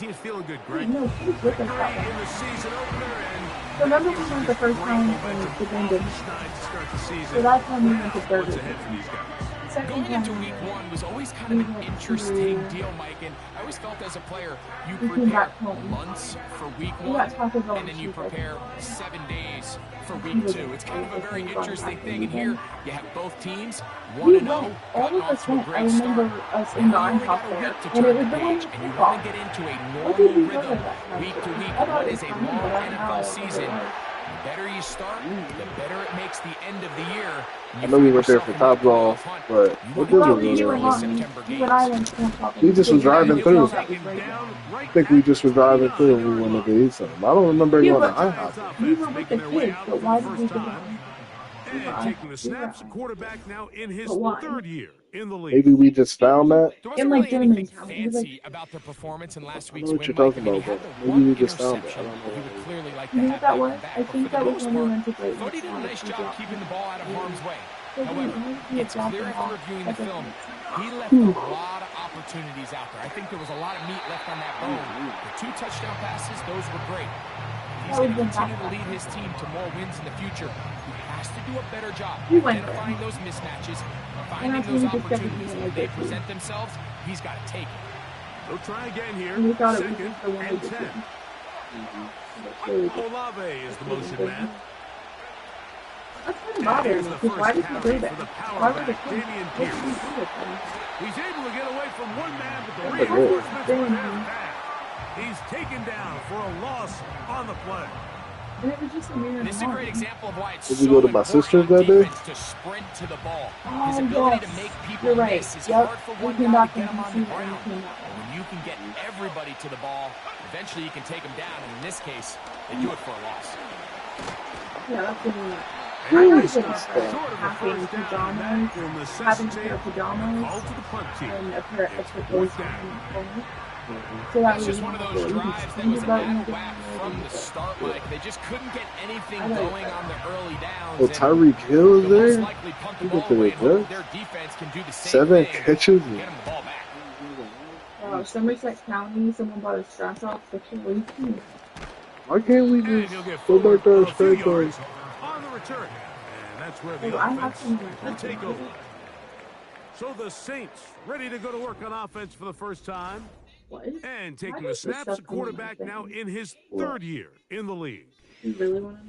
team's feeling good, Greg. No, she was with us that In the season opener, and remember we went the first time and the game didn't. So that's when we went to third. Going into week one was always kind of an interesting deal, Mike, and I always felt as a player, you prepare months for week one, and then you prepare 7 days for week two. It's kind of a very interesting thing, and here you have both teams 1-0, all of us went. I remember us in the on-top there, and it was the one and you want to get into a normal rhythm week to week. What is a long NFL season? The better you start, the better it makes the end of the year. I know we went there for top golf, but what did we do? We just was driving through. I think we just was driving through and we wanted to eat something. I don't remember going to IHOP. We were with the kids, but why did we do that? And taking the snaps, quarterback now in his third year in the league. Maybe we just found that. There wasn't really anything fancy about their performance in last week's win. I know what you're talking about, but maybe we just found it. I don't know. He would clearly like to have that one back, but for the most part, thought he did a nice job keeping the ball out of harm's way. However, it's clear after reviewing the film, he left a lot of opportunities out there. I think there was a lot of meat left on that bone. The 2 touchdown passes, those were great. He's going to continue to lead his team to more wins in the future. He has to do a better job identifying those mismatches, finding those opportunities when they present themselves. He's got to take it. They'll try again here. Second and 10. Olave is the motion man. That's kind of bothering me, because why did he do that? Why would the kids He's able to get away from one man, but the reinforcements were there fast. He's taken down for a loss on the play. And it was just a mere This is a great example of why it's Did you go to my sister's that day? to sprint to the ball. His ability to make people miss is hard for one guy to get him on the ground. When you can get everybody to the ball, eventually you can take them down. And in this case, they do it for a loss. Yeah, that's what I don't get having pajamas, having a pair of pajamas, and a pair of extra clothes on. So that was just one of those drives that was a bad whack from the start. Like they just couldn't get anything going on the early downs. Well, Tyreek Hill is there. He looked really good. Their defense can do the same 7 thing. catches. Get him the ball back. Somerset County, someone bought a straps off the police. Why can't we just go back there straight for on the return? And that's where the offense will take over. So the Saints ready to go to work on offense for the first time. And taking the snaps, a quarterback now in his third year in the league.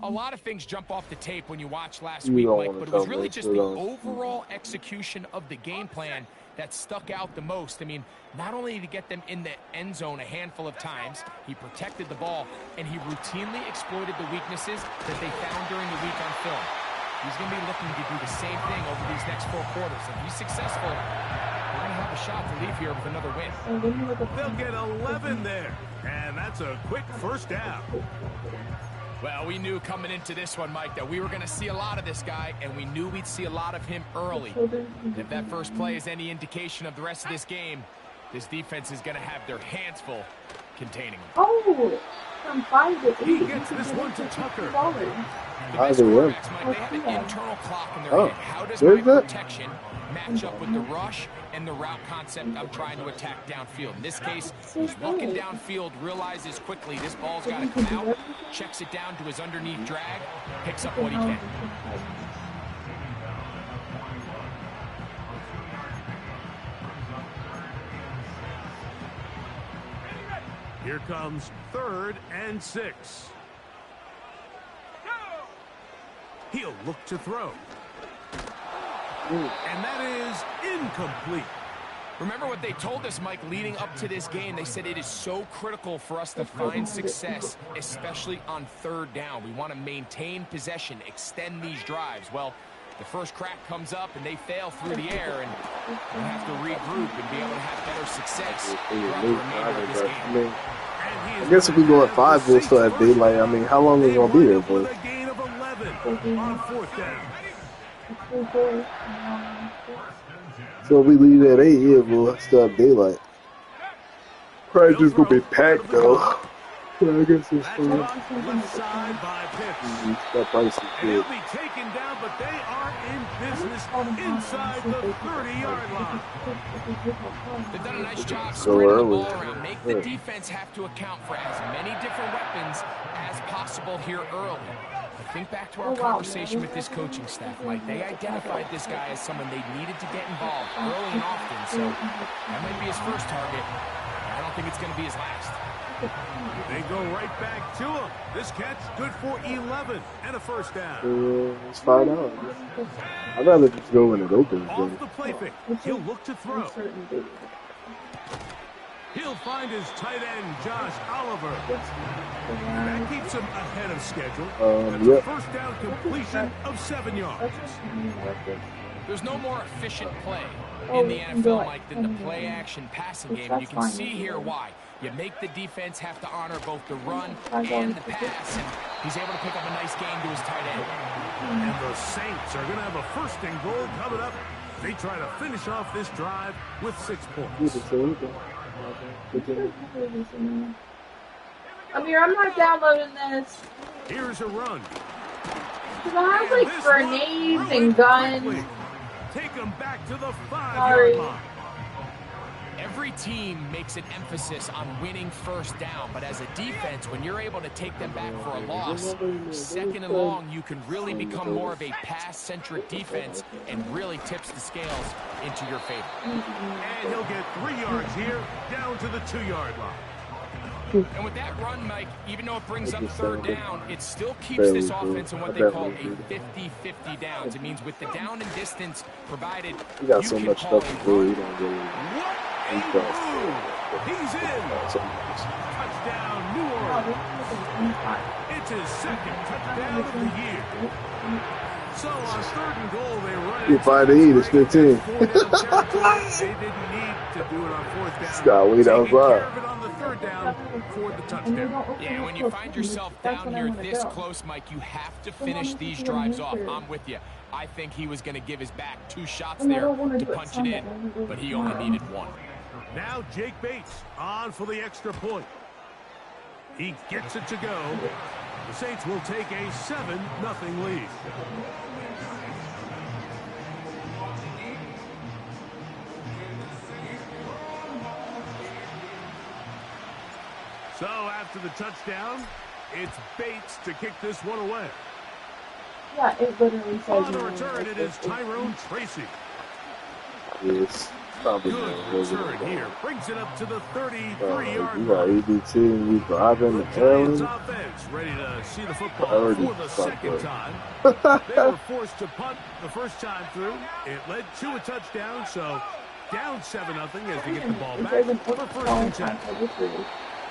A lot of things jump off the tape when you watch last week, Mike, but it was really just the overall execution of the game plan that stuck out the most. I mean, not only to get them in the end zone a handful of times, he protected the ball, and he routinely exploited the weaknesses that they found during the week on film. He's going to be looking to do the same thing over these next 4 quarters. If he's successful, we're going to have a shot to leave here with another win. They'll get 11 there, and that's a quick first down. Well, we knew coming into this one, Mike, that we were going to see a lot of this guy, and we knew we'd see a lot of him early. If that first play is any indication of the rest of this game, this defense is going to have their hands full containing him. Oh, from 5 to 8. He gets this one to Tucker. The best quarterbacks, Mike, they have an internal clock in their head. How does my protection match up with the rush and the route concept I'm trying to attack downfield? In this case, he's looking downfield, realizes quickly this ball's got to come out, checks it down to his underneath drag, picks up what he can. Here comes 3rd and 6. He'll look to throw. And that is incomplete. Remember what they told us, Mike, leading up to this game. They said it is so critical for us to find success, especially on 3rd down. We want to maintain possession, extend these drives. Well, the first crack comes up, and they fail through the air, and we have to regroup and be able to have better success throughout the remainder of this game. I guess if we go at 5, we'll still have daylight. I mean, how long are we going to be there for? A gain of 11 on 4th down. So if we leave at 8, yeah, we'll still have daylight. Probably just going to be packed, though. Yeah, I guess it's That's fine. caught left side by Pitts. That price is And he'll good. be taken down, but they are in business inside the 30-yard line. They've done a nice job So spreading the early. ball around. Make the defense have to account for as many different weapons as possible here early. But think back to our conversation with this coaching staff, Mike. They identified this guy as someone they needed to get involved early and often, so that might be his first target. I don't think it's going to be his last. They go right back to him. This catch good for 11 and a first down. Let's find out. I'd rather just go when it opens. Off the play fake. He'll look to throw. He'll find his tight end, Josh Oliver. That keeps him ahead of schedule. That's a first down completion of 7 yards. There's no more efficient play in the NFL, Mike, than the play-action passing game. And you can see here why. You make the defense have to honor both the run and the pass, and he's able to pick up a nice gain to his tight end. And the Saints are going to have a first and goal coming up. They try to finish off this drive with 6 points. Amir, I'm not downloading this. Here's a run. Because I have like grenades and guns. Take them back to the 5-yard line. Every team makes an emphasis on winning first down, but as a defense, when you're able to take them back for a loss, second and long, you can really become more of a pass-centric defense and really tips the scales into your favor. And he'll get 3 yards here, down to the 2-yard line. And with that run, Mike, even though it brings up third down, it still keeps this offense in what they call a 50-50 downs. It means with the down and distance provided, you got so much stuff to do. You don't really. He's in. Touchdown, New Orleans. It's his second touchdown of the year. So on third and goal, they run it. You find the eat, it's 15. They didn't need to do it on fourth down. Scott, wait outside. On the third down for the touchdown. Yeah, when you find yourself down here this close, Mike, you have to finish these drives off. I'm with you. I think he was going to give his back 2 shots there to punch it in, but he only needed 1. Now Jake Bates on for the extra point. He gets it to go. The Saints will take a 7-0 lead. So after the touchdown, it's Bates to kick this one away. Yeah, it literally says on the return, it is Tyrone Tracy. Yes. Good return here. Brings it up to the 33-yard line. You got EBT and you driving the Giants offense ready to see the football for the second time. They were forced to punt the first time through. It led to a touchdown, so down 7-0 as they get the ball back for first and 10.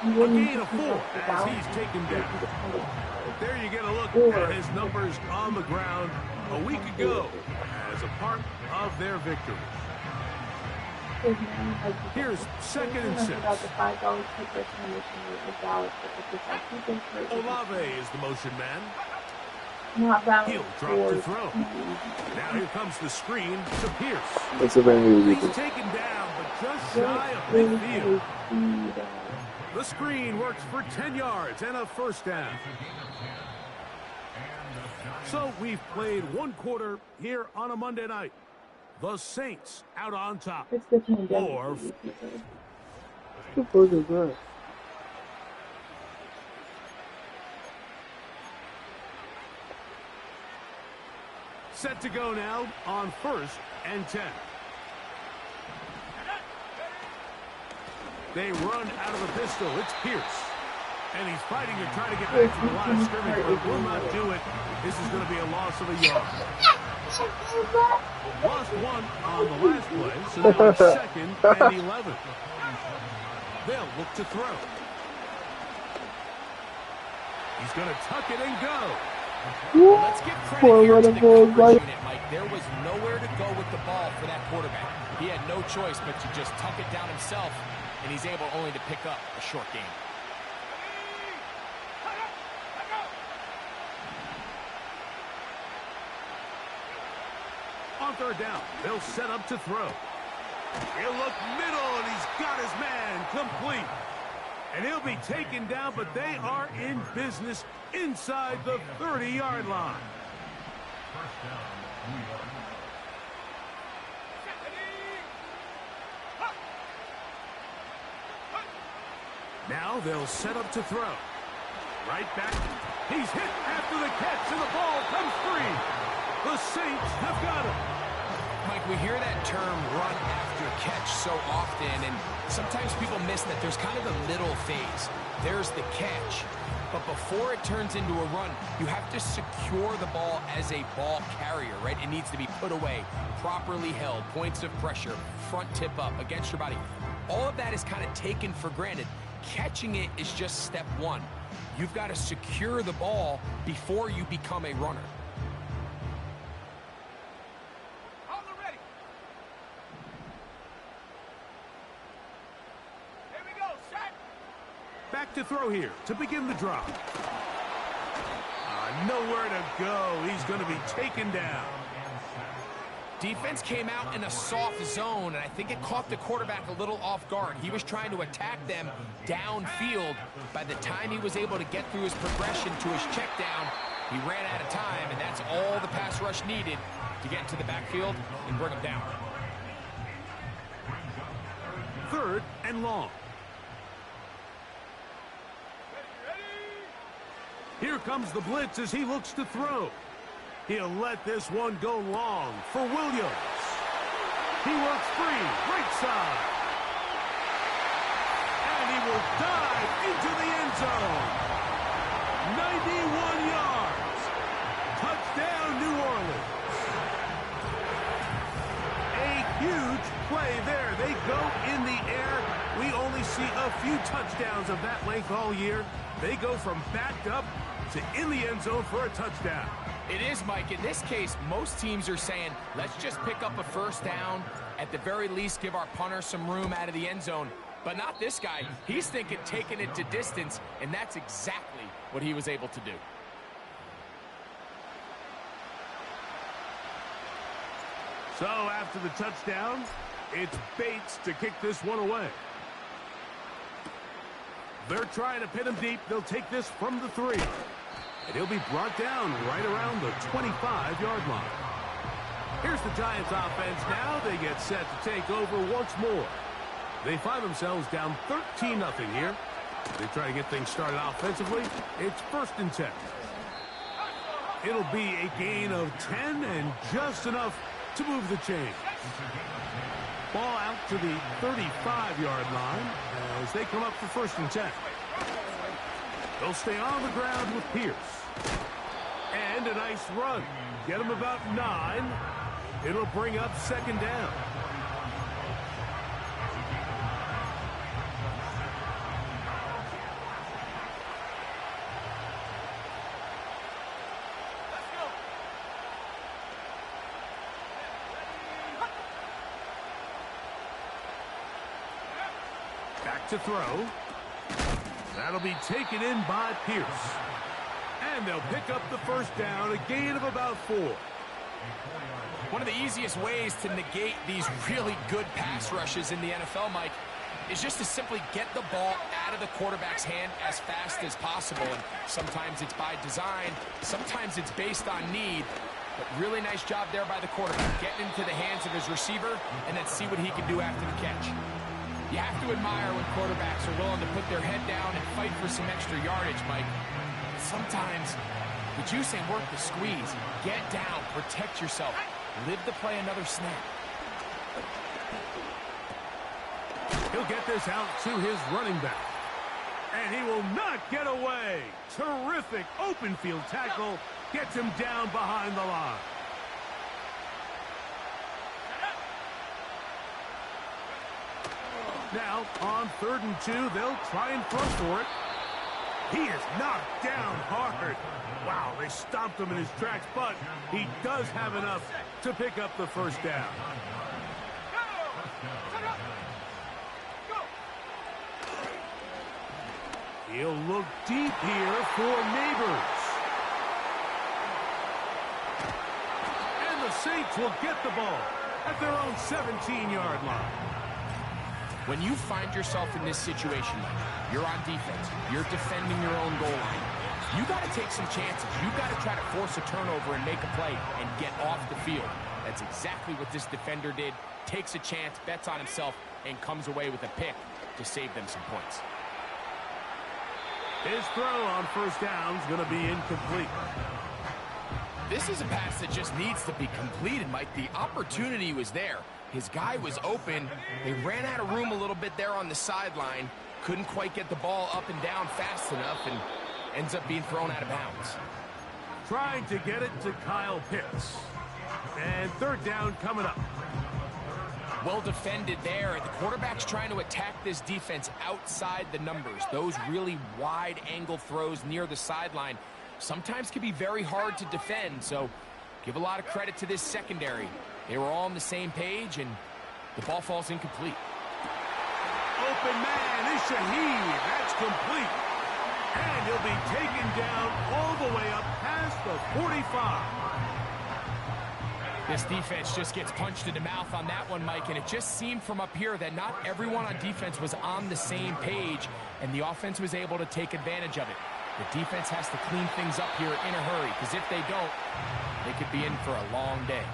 A gain of 4 as he's taken down. There you get a look at his numbers on the ground a week ago as a part of their victory. Here's second and 6. Olave is the motion man. He'll drop to throw. Now here comes the screen to Pierce. He's taken down, but just shy of midfield. The screen works for 10 yards and a first down. So we've played 1 quarter here on a Monday night. The Saints out on top. Or set to go now on 1st and 10. They run out of a pistol. It's Pierce. And he's fighting to try to get back to the line of scrimmage, but will not do it. This is going to be a loss of a yard. Lost 1 on the last play, so now it's 2nd and 11. They'll look to throw. He's going to tuck it and go. Let's give credit here to the coverage unit, Mike. There was nowhere to go with the ball for that quarterback. He had no choice but to just tuck it down himself, and he's able only to pick up a short gain. On third down, they'll set up to throw. He'll look middle, and he's got his man complete. And he'll be taken down, but they are in business inside the 30-yard line. Now they'll set up to throw. Right back. He's hit after the catch, and the ball comes free. The Saints have got him. Mike, we hear that term run after catch so often, and sometimes people miss that there's kind of a middle phase. There's the catch, but before it turns into a run, you have to secure the ball as a ball carrier, right? It needs to be put away, properly held, points of pressure, front tip up against your body. All of that is kind of taken for granted. Catching it is just step one. You've got to secure the ball before you become a runner. Back to throw here to begin the drop. Nowhere to go. He's going to be taken down. Defense came out in a soft zone, and I think it caught the quarterback a little off guard. He was trying to attack them downfield. By the time he was able to get through his progression to his check down, he ran out of time, and that's all the pass rush needed to get into the backfield and bring him down. 3rd and long. Here comes the blitz as he looks to throw. He'll let this one go long for Williams. He works free, right side. And he will dive into the end zone. 91 yards. Touchdown, New Orleans. A huge play there. They go in the air. We only see a few touchdowns of that length all year. They go from backed up to in the end zone for a touchdown. It is, Mike. In this case, most teams are saying, let's just pick up a first down. At the very least, give our punter some room out of the end zone. But not this guy. He's thinking taking it to distance, and that's exactly what he was able to do. So after the touchdown, it's Bates to kick this one away. They're trying to pin him deep. They'll take this from the 3. And he'll be brought down right around the 25-yard line. Here's the Giants offense now. They get set to take over once more. They find themselves down 13-0 here. They try to get things started offensively. It's 1st and 10. It'll be a gain of 10 and just enough to move the chains. Ball out to the 35-yard line as they come up for 1st and 10. They'll stay on the ground with Pierce. And a nice run. Get him about 9. It'll bring up 2nd down. Back to throw. That'll be taken in by Pierce. And they'll pick up the 1st down, a gain of about 4. One of the easiest ways to negate these really good pass rushes in the NFL, Mike, is just to simply get the ball out of the quarterback's hand as fast as possible. And sometimes it's by design, sometimes it's based on need. But really nice job there by the quarterback, getting into the hands of his receiver and then see what he can do after the catch. You have to admire when quarterbacks are willing to put their head down and fight for some extra yardage, Mike. Sometimes the juice ain't worth the squeeze. Get down, protect yourself, live to play another snap. He'll get this out to his running back. And he will not get away. Terrific open field tackle. Gets him down behind the line. Now, on 3rd and 2, they'll try and throw for it. He is knocked down hard. Wow, they stomped him in his tracks, but he does have enough to pick up the 1st down. He'll look deep here for Neighbors. And the Saints will get the ball at their own 17-yard line. When you find yourself in this situation, you're on defense, you're defending your own goal line, you got to take some chances. You got to try to force a turnover and make a play and get off the field. That's exactly what this defender did. Takes a chance, bets on himself, and comes away with a pick to save them some points. His throw on first down is going to be incomplete. This is a pass that just needs to be completed, Mike. The opportunity was there. His guy was open. They ran out of room a little bit there on the sideline. Couldn't quite get the ball up and down fast enough and ends up being thrown out of bounds. Trying to get it to Kyle Pitts. And third down coming up. Well defended there. The quarterback's trying to attack this defense outside the numbers. Those really wide angle throws near the sideline sometimes can be very hard to defend, so give a lot of credit to this secondary. They were all on the same page, and the ball falls incomplete. Open man is Shaheed. That's complete. And he'll be taken down all the way up past the 45. This defense just gets punched in the mouth on that one, Mike, and it just seemed from up here that not everyone on defense was on the same page, and the offense was able to take advantage of it. The defense has to clean things up here in a hurry, because if they don't, they could be in for a long day.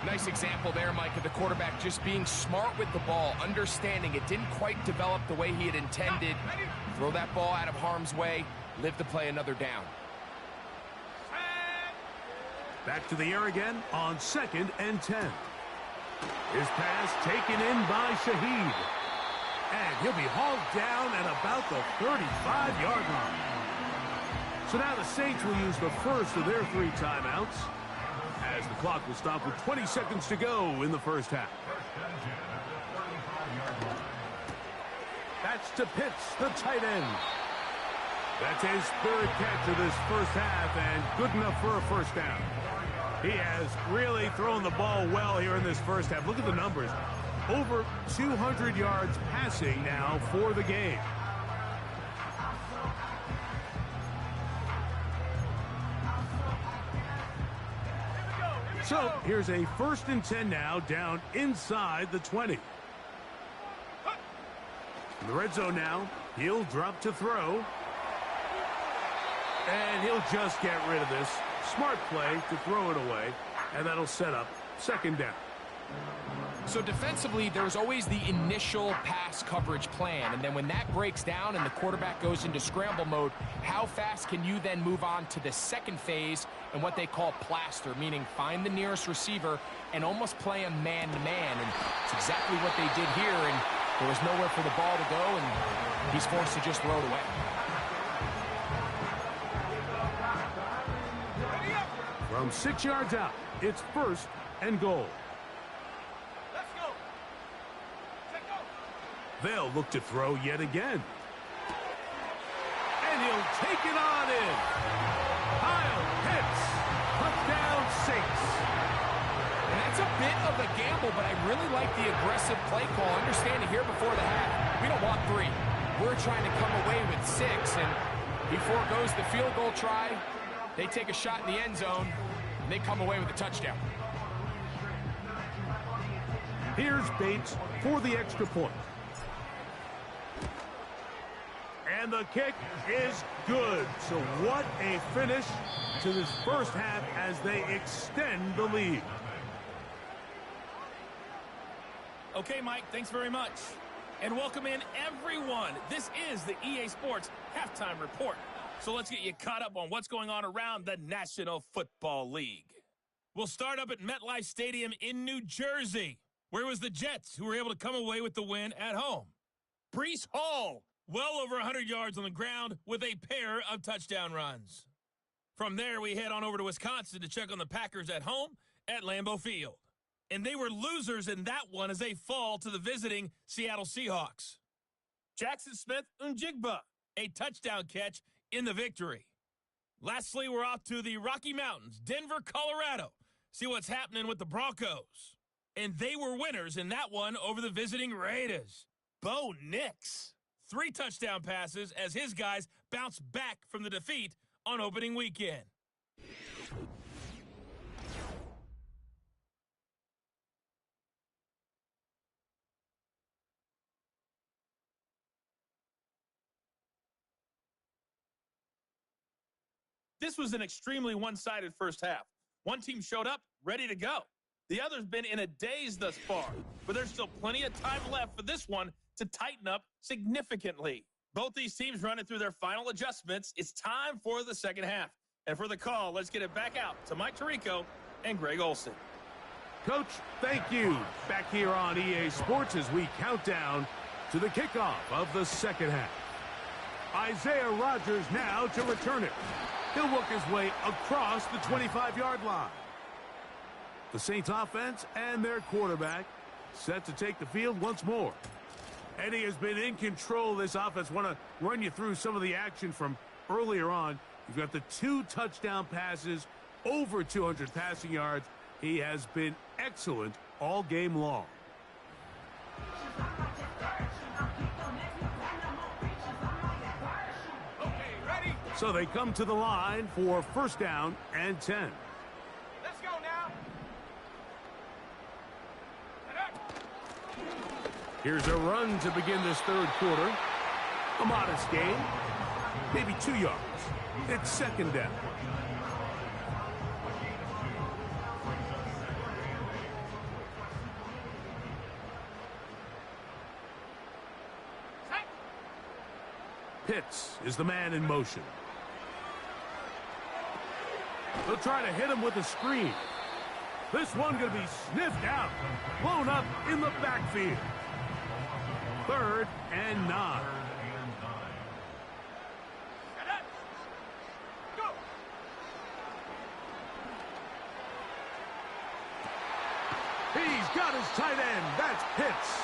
Nice example there, Mike, of the quarterback just being smart with the ball, understanding it didn't quite develop the way he had intended. Throw that ball out of harm's way, live to play another down. Back to the air again on 2nd and 10. His pass taken in by Shaheed. And he'll be hauled down at about the 35-yard line. So now the Saints will use the first of their 3 timeouts, as the clock will stop with 20 seconds to go in the first half. That's to Pitts, the tight end. That's his 3rd catch of this first half, and good enough for a first down. He has really thrown the ball well here in this first half. Look at the numbers. Over 200 yards passing now for the game. So here's a 1st and 10 now, down inside the 20. In the red zone now, he'll drop to throw. And he'll just get rid of this. Smart play to throw it away, and that'll set up 2nd down. So defensively, there's always the initial pass coverage plan, and then when that breaks down and the quarterback goes into scramble mode, how fast can you then move on to the second phase and what they call plaster, meaning find the nearest receiver and almost play him man-to-man, and it's exactly what they did here, and there was nowhere for the ball to go, and he's forced to just throw it away. From 6 yards out, it's 1st and goal. They'll look to throw yet again. And he'll take it on in. Kyle Pitts, touchdown Saints. And that's a bit of a gamble, but I really like the aggressive play call. Understanding here before the half, we don't want 3. We're trying to come away with 6, and before it goes the field goal try, they take a shot in the end zone, and they come away with a touchdown. Here's Bates for the extra point. And the kick is good. So what a finish to this first half as they extend the lead. Okay, Mike, thanks very much. And welcome in, everyone. This is the EA Sports Halftime Report. So let's get you caught up on what's going on around the National Football League. We'll start up at MetLife Stadium in New Jersey, where it was the Jets who were able to come away with the win at home. Breece Hall, well over 100 yards on the ground with a pair of touchdown runs. From there, we head on over to Wisconsin to check on the Packers at home at Lambeau Field. And they were losers in that one as they fall to the visiting Seattle Seahawks. Jackson Smith-Njigba, a touchdown catch in the victory. Lastly, we're off to the Rocky Mountains, Denver, Colorado. See what's happening with the Broncos. And they were winners in that one over the visiting Raiders. Bo Nix, 3 touchdown passes as his guys bounced back from the defeat on opening weekend. This was an extremely one-sided first half. One team showed up, ready to go. The other's been in a daze thus far, but there's still plenty of time left for this one to tighten up significantly. Both these teams running through their final adjustments. It's time for the second half. And for the call, let's get it back out to Mike Tirico and Greg Olson. Coach, thank you. Back here on EA Sports as we count down to the kickoff of the second half. Isaiah Rodgers now to return it. He'll work his way across the 25-yard line. The Saints offense and their quarterback set to take the field once more. Eddie has been in control of this offense. Want to run you through some of the action from earlier on. You've got the 2 touchdown passes, over 200 passing yards. He has been excellent all game long. So they come to the line for first down and 10. Let's go now. Here's a run to begin this third quarter. A modest gain, maybe 2 yards. It's second down. Pitts is the man in motion. They'll try to hit him with a screen. This one going to be sniffed out, blown up in the backfield. 3rd and 9. Go. He's got his tight end. That's Pitts.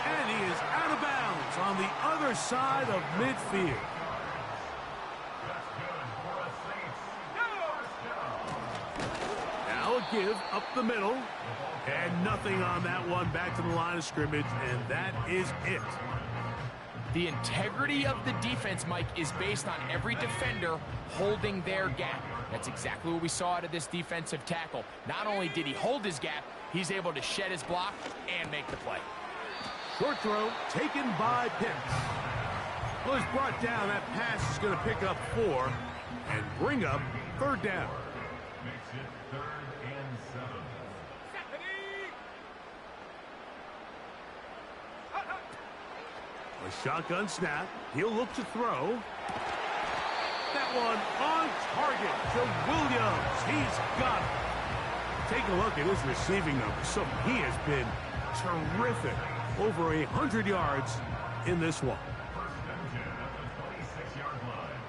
And he is out of bounds on the other side of midfield. Now a give up the middle. And nothing on that one. Back to the line of scrimmage, and that is it. The integrity of the defense, Mike, is based on every defender holding their gap. That's exactly what we saw out of this defensive tackle. Not only did he hold his gap, he's able to shed his block and make the play. Short throw taken by Pitts. Well, he's brought down. That pass is going to pick up 4 and bring up 3rd down. Makes it 3rd and 7. A shotgun snap. He'll look to throw. That one on target to Williams. He's got it. Take a look at his receiving numbers. So he has been terrific. Over 100 yards in this one. First and 10 at the 26-yard line.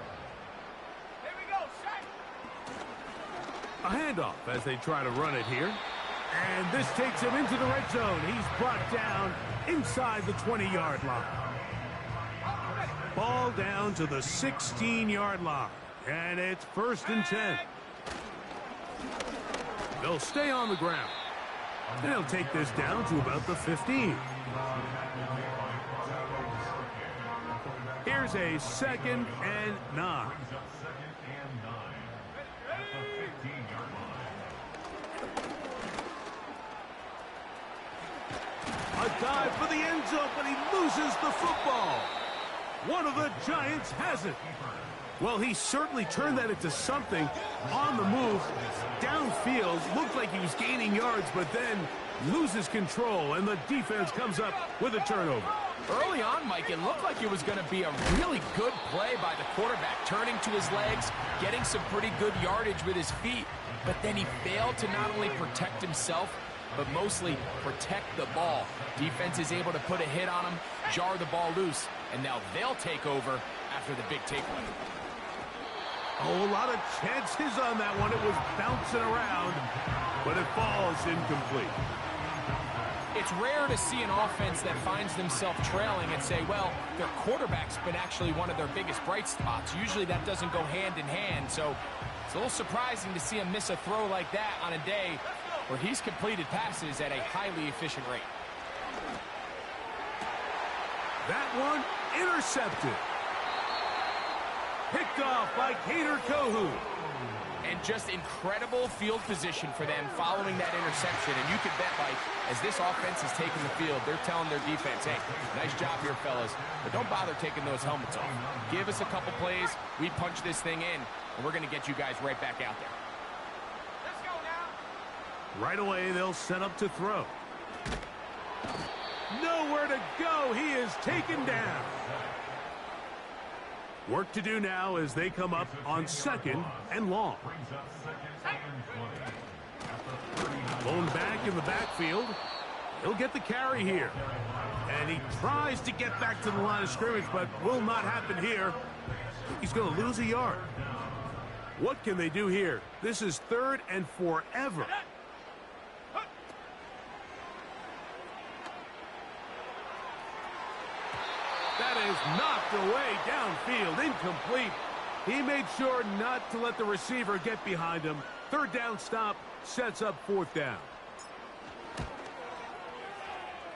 Here we go, shot. A handoff as they try to run it here. And this takes him into the red zone. He's brought down inside the 20-yard line. Ball down to the 16-yard line. And it's 1st and 10. They'll stay on the ground. And they'll take this down to about the 15. Here's a 2nd and 9. A dive for the end zone, but he loses the football. One of the Giants has it. Well, he certainly turned that into something on the move. Downfield, looked like he was gaining yards, but then loses control, and the defense comes up with a turnover. Early on, Mike, it looked like it was going to be a really good play by the quarterback, turning to his legs, getting some pretty good yardage with his feet, but then he failed to not only protect himself, but mostly protect the ball. Defense is able to put a hit on him, jar the ball loose, and now they'll take over after the big takeaway. Oh, a lot of chances on that one. It was bouncing around, but it falls incomplete. It's rare to see an offense that finds themselves trailing and say, well, their quarterback's been actually one of their biggest bright spots. Usually that doesn't go hand in hand, so it's a little surprising to see him miss a throw like that on a day where he's completed passes at a highly efficient rate. That one intercepted. Picked off by Cater Kohu. And just incredible field position for them following that interception. And you can bet, Mike, as this offense is taking the field, they're telling their defense, hey, nice job here, fellas, but don't bother taking those helmets off. Give us a couple plays, we punch this thing in, and we're going to get you guys right back out there. Let's go now. Right away, they'll set up to throw. Nowhere to go. He is taken down. Work to do now as they come up on second and long. Blown back in the backfield. He'll get the carry here. And he tries to get back to the line of scrimmage, but will not happen here. He's going to lose a yard. What can they do here? This is 3rd and forever. That is knocked away downfield, incomplete. He made sure not to let the receiver get behind him. 3rd down stop sets up 4th down.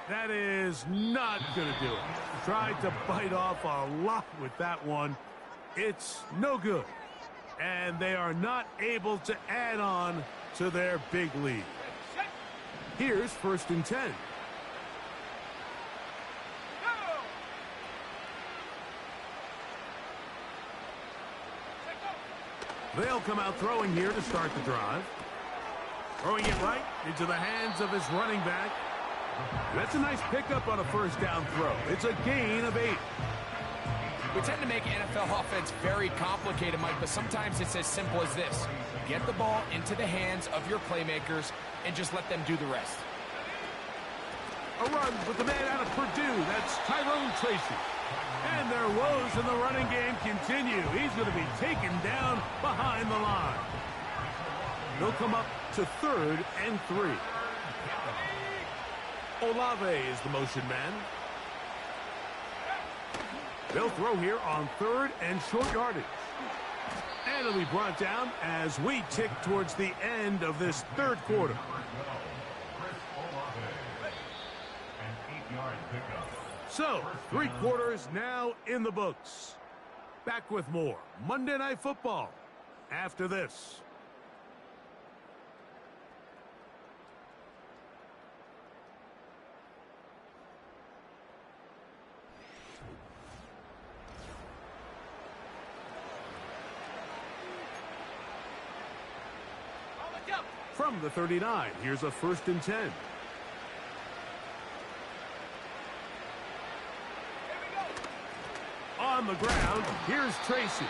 That is not going to do it. Tried to bite off a lot with that one. It's no good. And they are not able to add on to their big lead. Here's 1st and 10. They'll come out throwing here to start the drive. Throwing it right into the hands of his running back. That's a nice pickup on a 1st down throw. It's a gain of 8. We tend to make NFL offense very complicated, Mike, but sometimes it's as simple as this. Get the ball into the hands of your playmakers and just let them do the rest. A run with the man out of Purdue. That's Tyrone Tracy. And their woes in the running game continue. He's going to be taken down behind the line. They'll come up to 3rd and 3. Olave is the motion man. They'll throw here on 3rd and short yardage. And it'll be brought down as we tick towards the end of this 3rd quarter. So, 3 quarters now in the books. Back with more Monday Night Football after this. From the 39, here's a 1st and 10. On the ground, here's Tracy.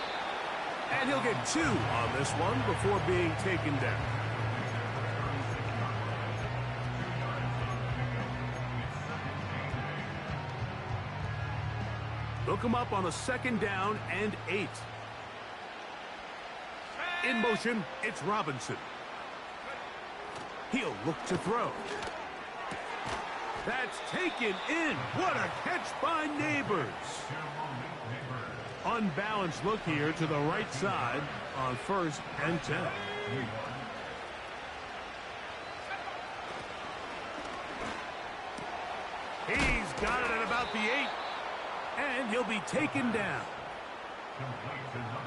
And he'll get 2 on this one before being taken down. They'll come up on a 2nd down and 8. In motion, it's Robinson. He'll look to throw. That's taken in. What a catch by Neighbors. Unbalanced look here to the right side on 1st and 10. He's got it at about the 8. And he'll be taken down.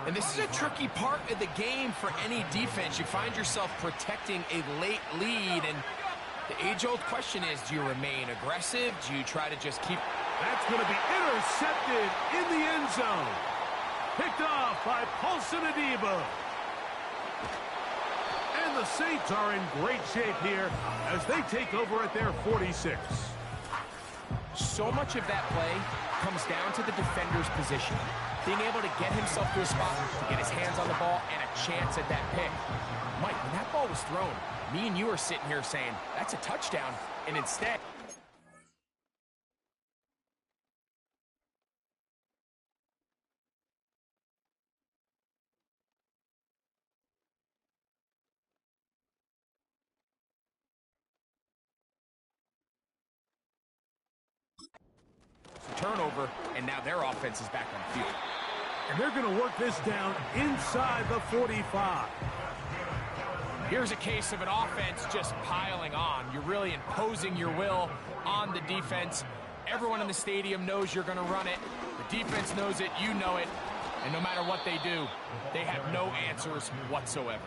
And this is a tricky part of the game for any defense. You find yourself protecting a late lead, and the age-old question is, do you remain aggressive? Do you try to just keep... That's going to be intercepted in the end zone. Picked off by Paulson Adebo. And the Saints are in great shape here as they take over at their 46. So much of that play comes down to the defender's position. Being able to get himself to a spot, to get his hands on the ball, and a chance at that pick. Mike, when that ball was thrown, me and you are sitting here saying, that's a touchdown, and instead... turnover, and now their offense is back on the field. And they're going to work this down inside the 45. Here's a case of an offense just piling on. You're really imposing your will on the defense. Everyone in the stadium knows you're going to run it. The defense knows it, you know it. And no matter what they do, they have no answers whatsoever.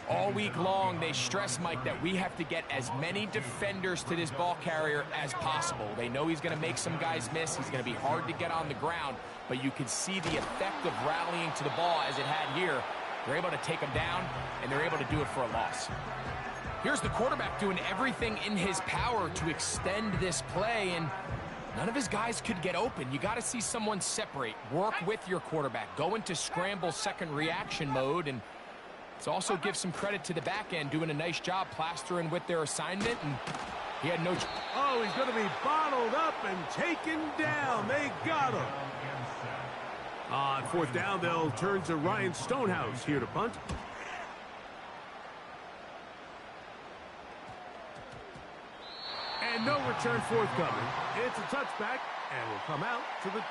All week long, they stress, Mike, that we have to get as many defenders to this ball carrier as possible. They know he's going to make some guys miss. He's going to be hard to get on the ground, but you can see the effect of rallying to the ball as it had here. They're able to take him down, and they're able to do it for a loss. Here's the quarterback doing everything in his power to extend this play, and none of his guys could get open. You got to see someone separate, work with your quarterback, go into scramble second reaction mode, and let's also give some credit to the back end, doing a nice job plastering with their assignment, and he had no... Oh, he's going to be bottled up and taken down. They got him. On fourth down, they'll turn to Ryan Stonehouse here to punt. And no return forthcoming. It's a touchback, and will come out to the...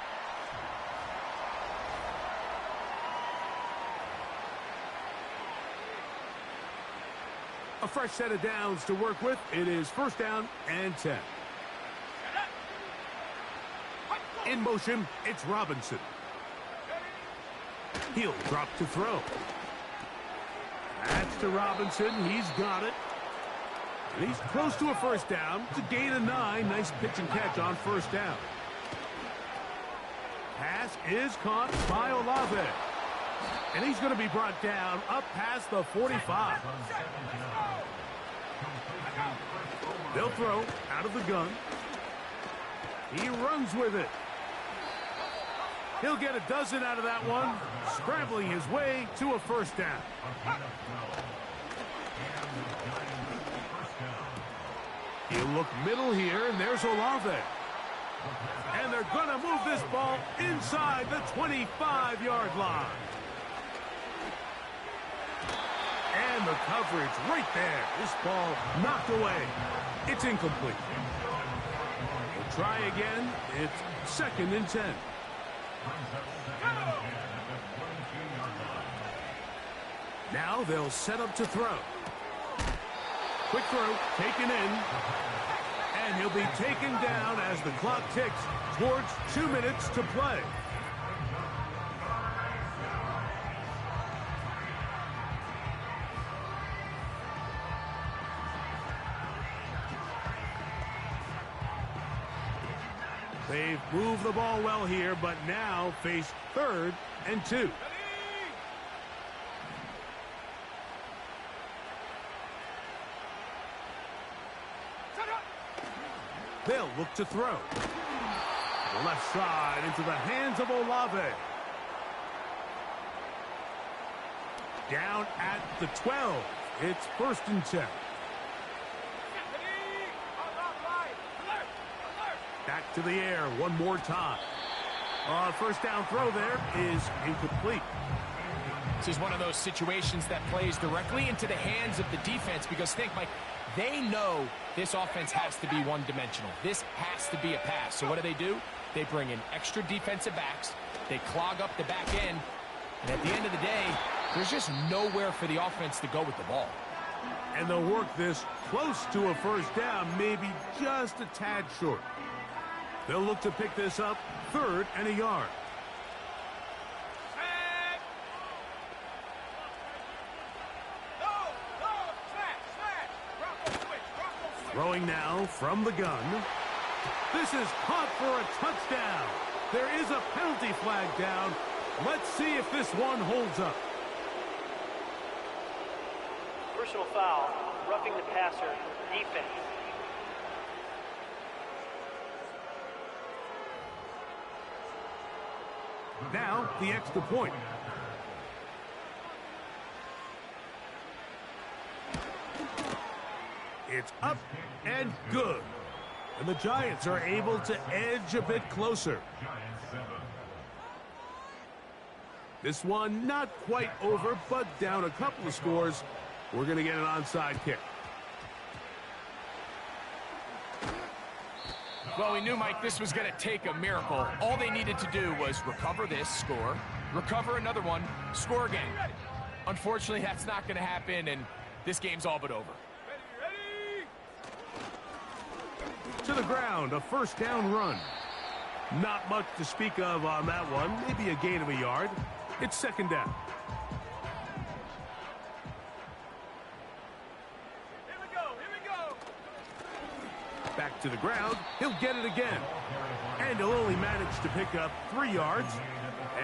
A fresh set of downs to work with. It is first down and 10. In motion, it's Robinson. He'll drop to throw. That's to Robinson. He's got it. And he's close to a first down. It's a gain of 9. Nice pitch and catch on first down. Pass is caught by Olave. And he's going to be brought down up past the 45. They'll throw out of the gun. He runs with it. He'll get a dozen out of that one, scrambling his way to a first down. He'll look middle here, and there's Olave. And they're going to move this ball inside the 25-yard line. And the coverage right there. This ball knocked away. It's incomplete. We'll try again. It's second and 10. Now they'll set up to throw. Quick throw, taken in. And he'll be taken down as the clock ticks towards 2 minutes to play. They've moved the ball well here, but now face third and 2. They'll look to throw. The left side into the hands of Olave. Down at the 12. It's first and 10. Back to the air one more time. First down throw there is incomplete. This is one of those situations that plays directly into the hands of the defense, because think, Mike, they know this offense has to be one-dimensional. This has to be a pass. So what do? They bring in extra defensive backs. They clog up the back end. And at the end of the day, there's just nowhere for the offense to go with the ball. And they'll work this close to a first down, maybe just a tad short. They'll look to pick this up, third and a yard. Throwing now from the gun. This is caught for a touchdown. There is a penalty flag down. Let's see if this one holds up. Personal foul, roughing the passer, defense. Now, the extra point. It's up and good. And the Giants are able to edge a bit closer. This one not quite over, but down a couple of scores. We're going to get an onside kick. Well, we knew, Mike, this was going to take a miracle. All they needed to do was recover this, score, recover another one, score again. Unfortunately, that's not going to happen, and this game's all but over. To the ground, a first down run. Not much to speak of on that one. Maybe a gain of a yard. It's second down. Back to the ground. He'll get it again. And he'll only manage to pick up 3 yards.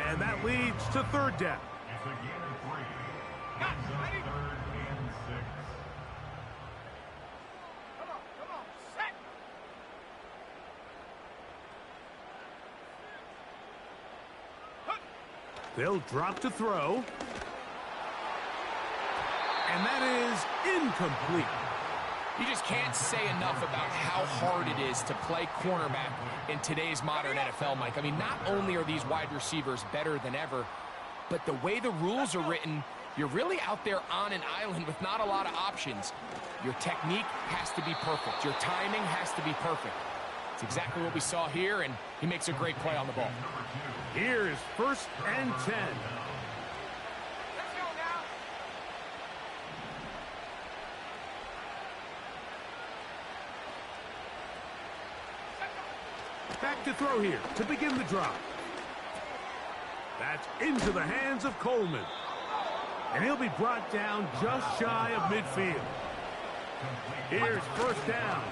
And that leads to third down. It's a gain of 3. Ends up 3rd and 6. Come on, set. They'll drop to throw. And that is incomplete. You just can't say enough about how hard it is to play cornerback in today's modern NFL, Mike. I mean, not only are these wide receivers better than ever, but the way the rules are written, you're really out there on an island with not a lot of options. Your technique has to be perfect. Your timing has to be perfect. It's exactly what we saw here, and he makes a great play on the ball. Here's 1st and 10. Back to throw here to begin the drive. That's into the hands of Coleman. And he'll be brought down just shy of midfield. Here's 1st down.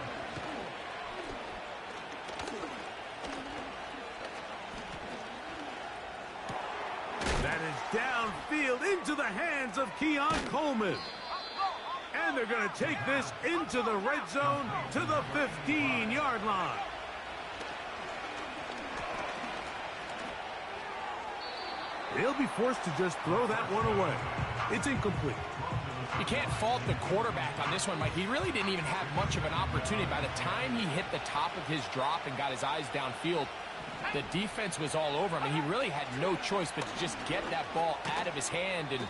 That is downfield into the hands of Keon Coleman. And they're going to take this into the red zone to the 15-yard line. He'll be forced to just throw that one away. It's incomplete. You can't fault the quarterback on this one, Mike. He really didn't even have much of an opportunity. By the time he hit the top of his drop and got his eyes downfield, the defense was all over him, and he really had no choice but to just get that ball out of his hand and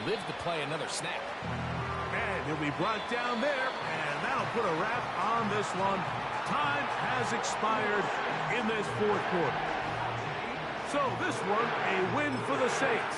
live to play another snap. And he'll be brought down there, and that'll put a wrap on this one. Time has expired in this 4th quarter. So this one, a win for the Saints.